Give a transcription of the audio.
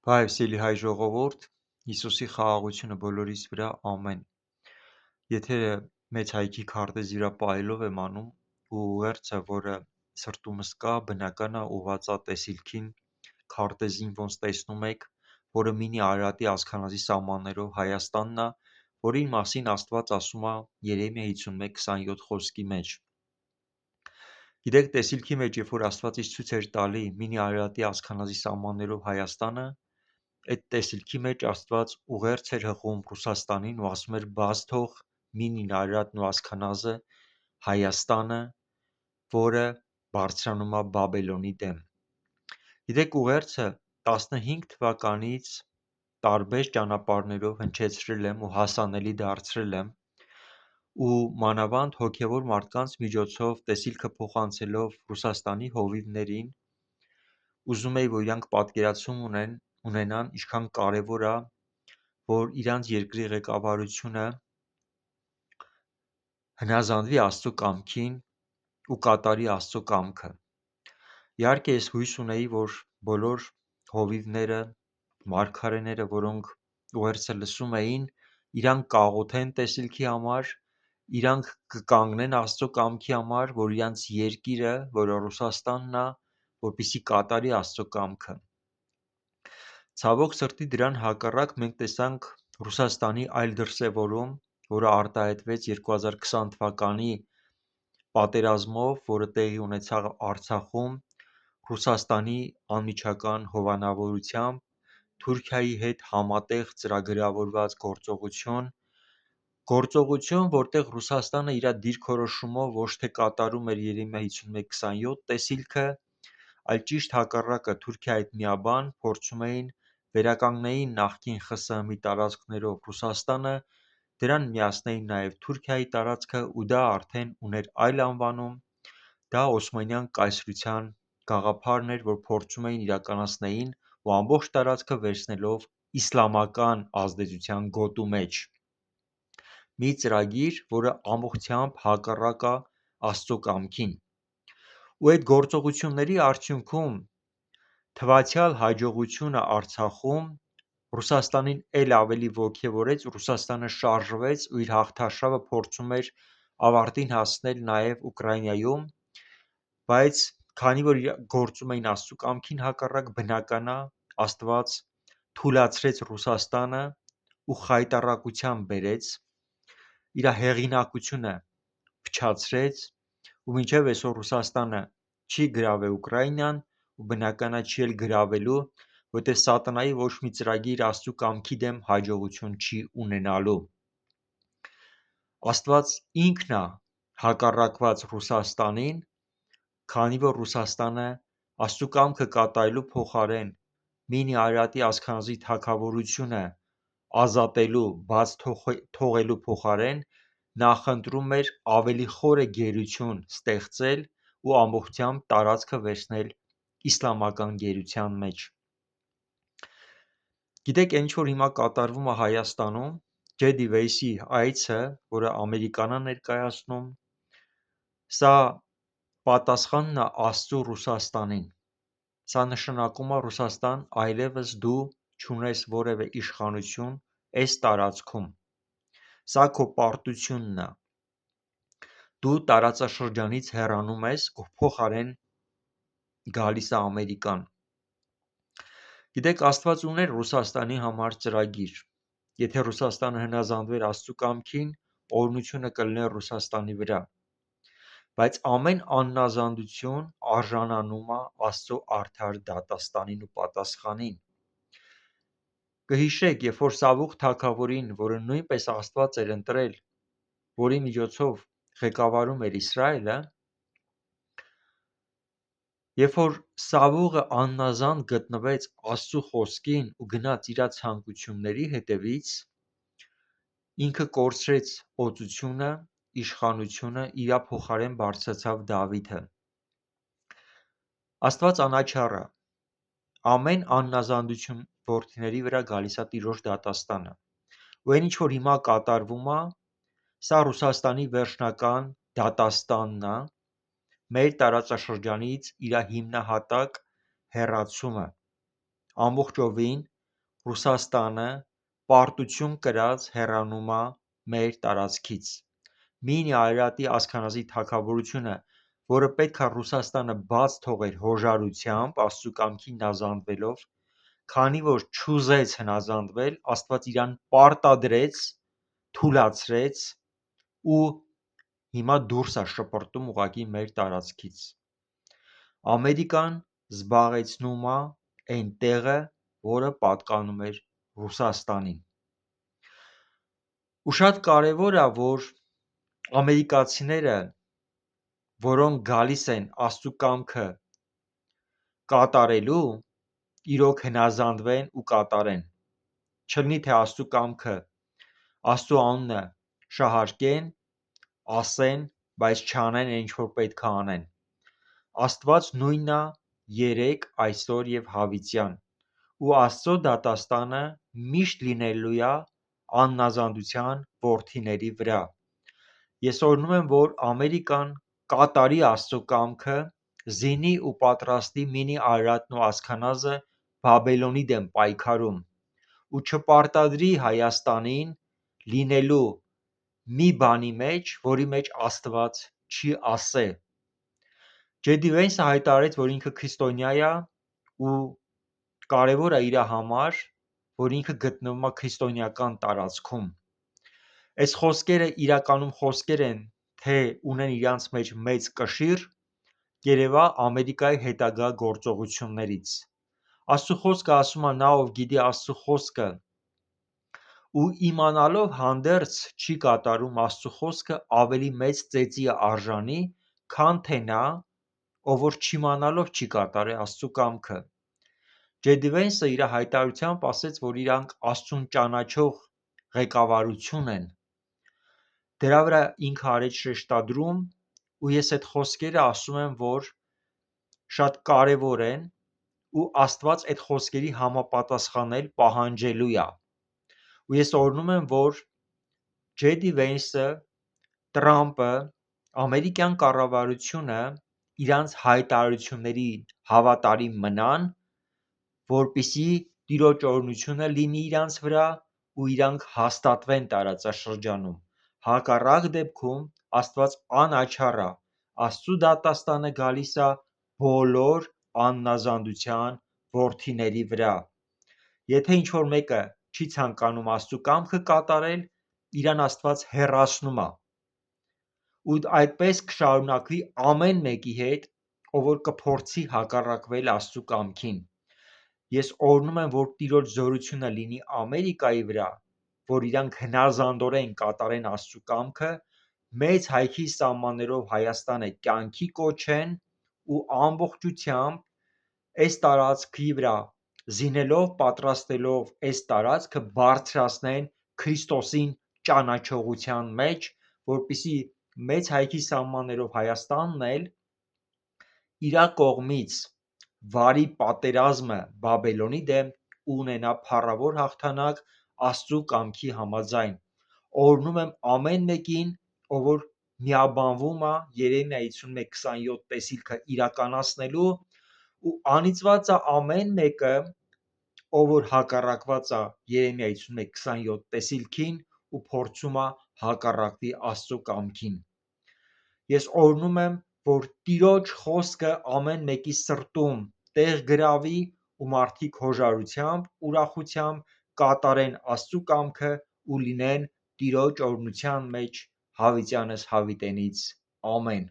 Բարև սիրելի հայ ժողովուրդ, Հիսուսի խաղաղությունը բոլորիս վրա, ամեն։ Եթերը մեծ հայքի քարտեզի վրա պահելով եմ անում ու ուղերձը, որը սրտումս կա, բնական է ուղղված է տեսիլքին, քարտեզին, ոնց տեսնում եք, որը մինի Արարատի ազգանազի սահմաններով Հայաստանն է, որի մասին Աստված ասում է Երեմիա 51:27 խոսքի մեջ։ Գիտեք, տեսիլքի մեջ, երբ որ Աստված ինձ ցույց էր տալի մինի Արարատի ազգանազի սահմաններով Հայաստանը, այդ տեսիլքի մեջ Աստված ուղերձ էր հղում Ռուսաստանին ու ասում էր բաց թող մինին Արարատն ու ազգանազը Հայաստանը, որը բարձրանում է Բաբելոնի դեմ։ Գիտեք, ուղերձը 15 թվականից տարբեր ճանապարհներով հնչեցրել եմ ու հասանելի դարձրել եմ ու մանավանդ հոգևոր մարդկանց միջոցով տեսիլքը փոխանցելով Ռուսաստանի հովիվներին, ուզում էի, որ իրանք պատկերացում ունենան, ինչքան կարևոր է, որ իրանց երկրի ղեկավարությունը հնազանդվի Աստծո կամքին ու կատարի Աստծո կամքը։ Իհարկե, ես հույս ունեի, որ բոլոր հովիվները, մարգարեները, որոնք ուղերձը լսում էին, իրանք կաղոթեն տեսիլքի համար, իրանք կկանգնեն Աստծո կամքի համար, որ իրանց երկիրը, որը Ռուսաստանն է, որպեսզի կատարի Աստծո կամքը։ Ցավոք սրտի դրան հակառակ մենք տեսանք Ռուսաստանի այլ դրսևորում, որը արտահայտվեց 2020 թվականի պատերազմով, որը տեղի ունեցավ Արցախում, Ռուսաստանի անմիջական հովանավորությամբ, Թուրքիայի հետ համատեղ ծրագրավորված գործողություն, որտեղ Ռուսաստանը իր դիրքորոշումով ոչ թե կատարում էր Երեմիա 51:27 տեսիլքը, այլ ճիշտ հակառակը Թուրքիայի հետ միաբան փորձում էին վերականգնեին նախկին ԽՍՀՄ-ի տարածքներով Ռուսաստանը, դրան միացնեին նաև Թուրքիայի տարածքը ու դա արդեն ուներ այլ անվանում, դա Օսմանյան կայսրության գաղափարն էր, որ փորձում էին իրականացնեին ու ամբողջ տարածքը վերցնելով իսլամական ազդեցության գոտու մեջ։ Մի ծրագիր, որը ամբողջությամբ հակառակ է Աստծո կամքին։ Ու այդ գործողությունների արդյունքում թվացյալ հաջողությունը Արցախում Ռուսաստանին էլ ավելի ոգևորեց, Ռուսաստանը շարժվեց ու իր հաղթարշավը փորձում էր ավարտին հասցնել նաև Ուկրաինայում, բայց քանի որ գործում էին Աստծո կամքին հակառակ, բնական է, Աստված թուլացրեց Ռուսաստանը ու խայտառակությամբ բերեց, իր հեղինակությունը փչացրեց ու մինչև այսօր Ռուսաստանը չի գրավել Ուկրաինան ու բնական է չի էլ գրավելու, որտեղ սատանայի ոչ մի ծրագիր Աստծո կամքի դեմ հաջողություն չի ունենալու։ Աստված ինքն է հակառակված Ռուսաստանին, քանի որ Ռուսաստանը Աստծո կամքը կատարելու փոխարեն մինի Արարատի ազգանազի թագավորությունը ազատելու, բաց թողելու փոխարեն նախընտրում էր ավելի խորը գերություն ստեղծել ու ամբողջությամբ տարածքը վերցնել իսլամական գերության մեջ։ Գիտեք, ինչ որ հիմա կատարվում է Հայաստանում, Ջեդի Վեյսի այցը, որը Ամերիկան է ներկայացնում, սա պատասխանն է Աստծո Ռուսաստանին։ Սա նշանակում է Ռուսաստան, այլևս դու չունես որևէ իշխանություն այս տարածքում։ Սա քո պարտությունն է։ Դու տարածաշրջանից հեռանում ես ու փոխարեն գալիս է Ամերիկան։ Գիտեք, Աստված ուներ Ռուսաստանի համար ծրագիր։ Եթե Ռուսաստանը հնազանդվեր Աստծո կամքին, օրհնությունը կլիներ Ռուսաստանի վրա։ Բայց ամեն անհնազանդություն արժանանում է Աստծո արդար դատաստանին ու պատասխանին։ Կհիշեք, երբ որ Սավուխ թագավորին, որը նույնպես Աստված էր ընտրել, որի միջոցով ղեկավարում էր Իսրայելը, երբ որ Սավուղը անհնազանդ գտնվեց Աստծո խոսքին ու գնաց իր ցանկությունների հետևից, ինքը կորցրեց օծությունը, իշխանությունը, իր փոխարեն բարձրացավ Դավիթը։ Աստված անաչառ է։ Ամեն անհնազանդություն որդիների վրա գալիս է Տիրոջ դատաստանը։ Ու այն ինչ որ հիմա կատարվում է, սա Ռուսաստանի վերջնական դատաստանն է, մեր տարածաշրջանից իր հիմնահատակ հեռացումը, ամբողջովին Ռուսաստանը պարտություն կրած հեռանումա մեր տարածքից։ Մինի Արարատի ասքանազի թագավորությունը, որը պետք է Ռուսաստանը բաց թողեր հոժարությամբ, Աստծու կամքին հնազանդվելով, քանի որ չուզեց հնազանդվել, Աստված իրան պարտադրեց, թուլացրեց ու հիմա դուրս է շպրտում ուղղակի մեր տարածքից։ Ամերիկան զբաղեցնում է այն տեղը, որը պատկանում էր Ռուսաստանին։ Ու շատ կարևոր է, որ ամերիկացիները, որոնք գալիս են Աստծու կամքը կատարելու, իրոք հնազանդվեն ու կատարեն։ Չլինի թե Աստծու կամքը, Աստծու անունը շահարկեն, ասեն, բայց չանեն ինչ որ պետք է անեն։ Աստված նույնն է երեկ, այսօր եւ հավիտյան, ու Աստծո դատաստանը միշտ լինելու է անհնազանդության որդիների վրա։ Ես օրհնում եմ, որ Ամերիկան կատարի Աստծո կամքը, զինի ու պատրաստի Մինի Արարատն ու ասքանազը Բաբելոնի դեմ պայքարում ու չպարտադրի Հայաստանին լինելու մի բանի մեջ, որի մեջ Աստված չի ասե։ Ջեյդի Վենսը հայտարարեց, որ ինքը քրիստոնյա է ու կարևոր է իր համար, որ ինքը գտնվում է քրիստոնեական տարածքում։ Այս խոսքերը իրականում խոսքեր են, թե ունեն իրանց մեջ մեծ կշիռ, երևա Ամերիկայի հետագա գործողություններից։ Աստծու խոսքը ասում է, նա ով գիտի Աստծու խոսքը ու իմանալով հանդերձ չի կատարում Աստծու խոսքը, ավելի մեծ ծեծի է արժանի, քան թե նա, ով որ չիմանալով չի կատարի Աստծու կամքը։ Ջեյդի Վենսը իր հայտարարությամբ ասեց, որ իրանք Աստծուն ճանաչող ղեկավարություն են։ Դրա վրա ինքը արեց շեշտադրում, ու ես այդ խոսքերը ասում եմ, որ շատ կարևոր են, ու Աստված այդ խոսքերի համապատասխանել պահանջելու է։ Ու ես օրհնում եմ, որ Ջեյդի Վենսը, Տրամպը, ամերիկյան կառավարությունը իրանց հայտարարություններին հավատարիմ մնան, որպեսզի Տիրոջ օրհնությունը լինի իրանց վրա ու իրանք հաստատվեն տարածաշրջանում։ Հակառակ դեպքում Աստված անաչառ է, Աստծու դատաստանը գալիս է բոլոր անհնազանդության որդիների վրա։ Եթե ինչ-որ մեկը չի ցանկանում Աստծու կամքը կատարել, իրան Աստված հեռացնում է։ Ու այդպես կշարունակվի ամեն մեկի հետ, ով որ կփորձի հակառակվել Աստծու կամքին։ Ես օրհնում եմ, որ Տիրոջ զորությունը լինի Ամերիկայի վրա, որ իրանք հնազանդորեն կատարեն Աստծու կամքը, մեծ հայքի սահմաններով Հայաստանը կյանքի կոչեն ու ամբողջությամբ այս տարածքի վրա զինելով, պատրաստելով այս տարածքը բարձրացնեն Քրիստոսին ճանաչողության մեջ, որպեսզի մեծ հայքի սահմաններով Հայաստանն էլ իր կողմից վարի պատերազմը Բաբելոնի դեմ ունենա փառավոր հաղթանակ Աստծու կամքի համաձայն։ Օրհնում եմ ամեն մեկին, ով որ միաբանվում է Երեմիա 51:27 տեսիլքը իրականացնելու, ու անիծված է ամեն մեկը, ով որ հակառակված է Երեմիա 51:27 տեսիլքին ու փորձում է հակառակվի Աստծու կամքին։ Ես օրհնում եմ, որ Տիրոջ խոսքը ամեն մեկի սրտում տեղ գրավի ու մարդիկ հոժարությամբ, ուրախությամբ կատարեն Աստծու կամքը ու լինեն Տիրոջ օրհնության մեջ հավիտյանս հավիտենից։ Ամեն։